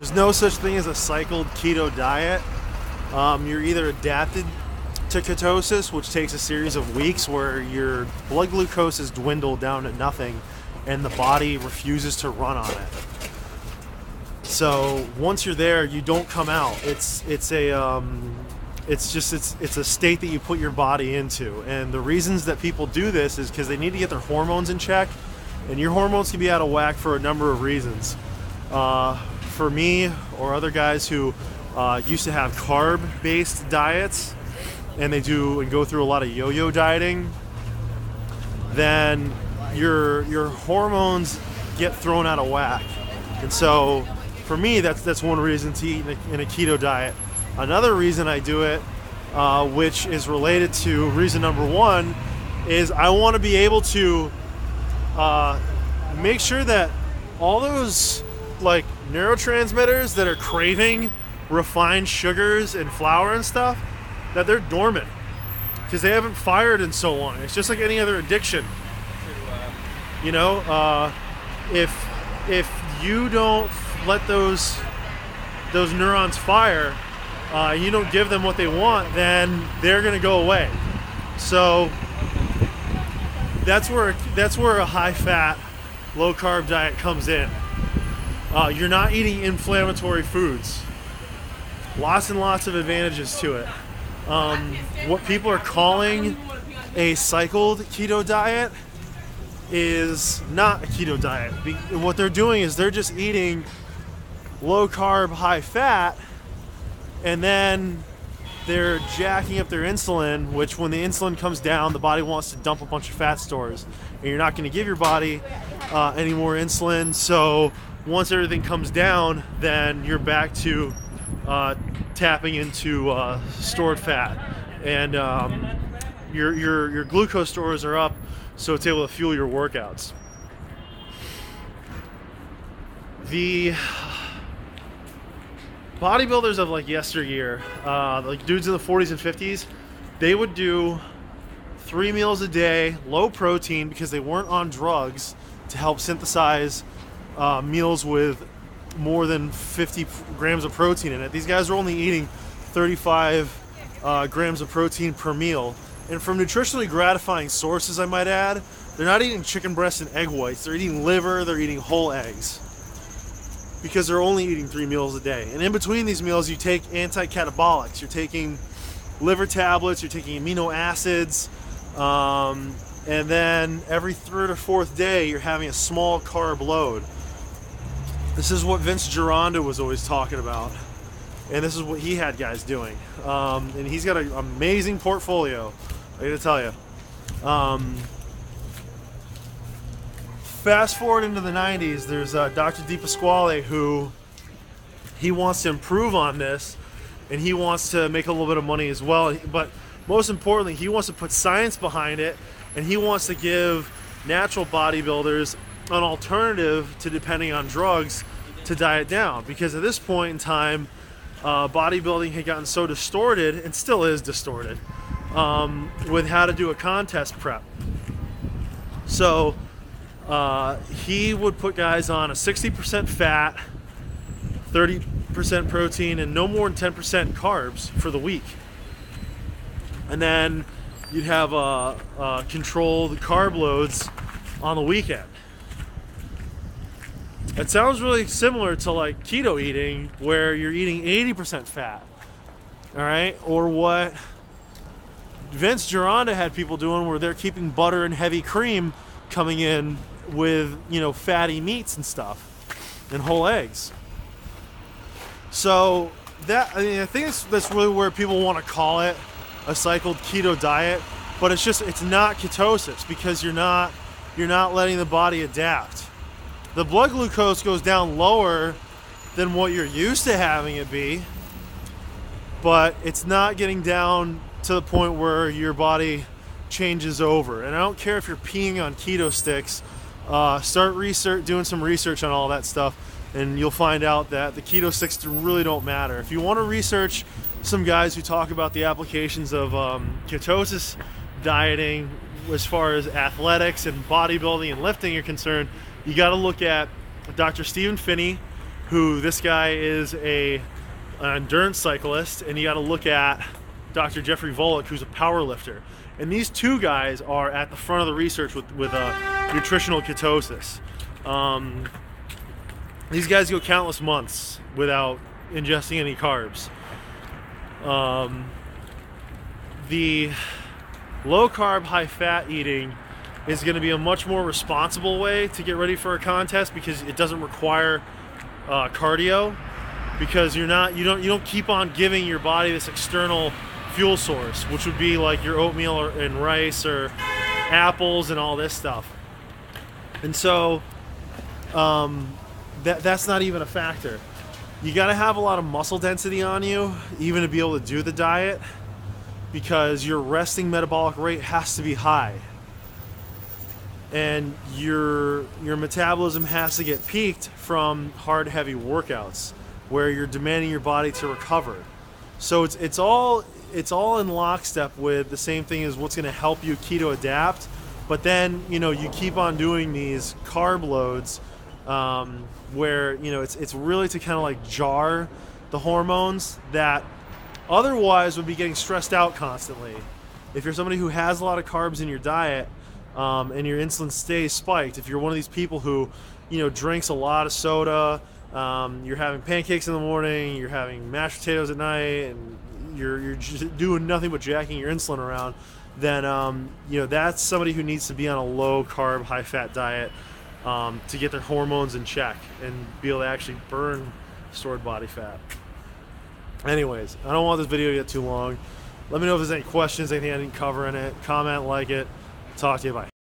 There's no such thing as a cycled keto diet. You're either adapted to ketosis, which takes a series of weeks where your blood glucose is dwindled down to nothing and the body refuses to run on it. So once you're there, you don't come out. It's a state that you put your body into. And the reasons that people do this is because they need to get their hormones in check, and your hormones can be out of whack for a number of reasons. For me or other guys who used to have carb-based diets, and they go through a lot of yo-yo dieting, then your hormones get thrown out of whack. And so for me, that's one reason to eat in a keto diet. Another reason I do it, which is related to reason number one, is I want to be able to make sure that all those like neurotransmitters that are craving refined sugars and flour and stuff, that they're dormant because they haven't fired in so long. It's just like any other addiction. You know, if you don't let those neurons fire, you don't give them what they want, then they're going to go away. So that's where a high-fat, low-carb diet comes in. You're not eating inflammatory foods. Lots and lots of advantages to it. What people are calling a cycled keto diet is not a keto diet. What they're doing is they're just eating low carb, high fat, and then they're jacking up their insulin, which when the insulin comes down, the body wants to dump a bunch of fat stores, and you're not going to give your body any more insulin. So once everything comes down, then you're back to tapping into stored fat, and your glucose stores are up, so it's able to fuel your workouts. The bodybuilders of like yesteryear, like dudes in the 40s and 50s, they would do 3 meals a day, low protein, because they weren't on drugs to help synthesize meals with more than 50 grams of protein in it. These guys are only eating 35 grams of protein per meal. And from nutritionally gratifying sources, I might add, they're not eating chicken breasts and egg whites. They're eating liver, they're eating whole eggs, because they're only eating 3 meals a day. And in between these meals, you take anti-catabolics. You're taking liver tablets, you're taking amino acids, and then every third or fourth day, you're having a small carb load. This is what Vince Gironda was always talking about, and this is what he had guys doing. And he's got an amazing portfolio, I gotta tell you. Fast forward into the 90s, there's Dr. DePasquale, who he wants to improve on this, and he wants to make a little bit of money as well. But most importantly, he wants to put science behind it, and he wants to give natural bodybuilders an alternative to depending on drugs to diet down. Because at this point in time, bodybuilding had gotten so distorted, and still is distorted, with how to do a contest prep. So he would put guys on a 60% fat, 30% protein, and no more than 10% carbs for the week. And then you'd have controlled carb loads on the weekend. It sounds really similar to like keto eating, where you're eating 80% fat, all right? Or what Vince Gironda had people doing, where they're keeping butter and heavy cream coming in with, you know, fatty meats and stuff, and whole eggs. So that, I mean, I think that's really where people want to call it a cycled keto diet, but it's not ketosis, because you're not letting the body adapt. The blood glucose goes down lower than what you're used to having it be, but it's not getting down to the point where your body changes over. And I don't care if you're peeing on keto sticks, start doing some research on all that stuff, and you'll find out that the keto sticks really don't matter. If you want to research some guys who talk about the applications of ketosis dieting as far as athletics and bodybuilding and lifting are concerned, you got to look at Dr. Stephen Finney who this guy is an endurance cyclist, and you got to look at Dr. Jeffrey Volek, who's a power lifter. And these two guys are at the front of the research with nutritional ketosis. These guys go countless months without ingesting any carbs. The low carb, high fat eating is going to be a much more responsible way to get ready for a contest, because it doesn't require cardio, because you don't keep on giving your body this external fuel source, which would be like your oatmeal and rice or apples and all this stuff. And so that's not even a factor. You got to have a lot of muscle density on you even to be able to do the diet, because your resting metabolic rate has to be high, and your metabolism has to get peaked from hard, heavy workouts where you're demanding your body to recover. So it's all in lockstep with the same thing as what's going to help you keto adapt. But then, you know, you keep on doing these carb loads where, you know, it's really to kind of like jar the hormones that otherwise would be getting stressed out constantly. If you're somebody who has a lot of carbs in your diet and your insulin stays spiked, if you're one of these people who, you know, drinks a lot of soda, you're having pancakes in the morning, you're having mashed potatoes at night, and you're just doing nothing but jacking your insulin around, then you know, that's somebody who needs to be on a low carb, high fat diet to get their hormones in check and be able to actually burn stored body fat. Anyways, I don't want this video to get too long. Let me know if there's any questions, anything I didn't cover in it. Comment, like it. Talk to you. Bye.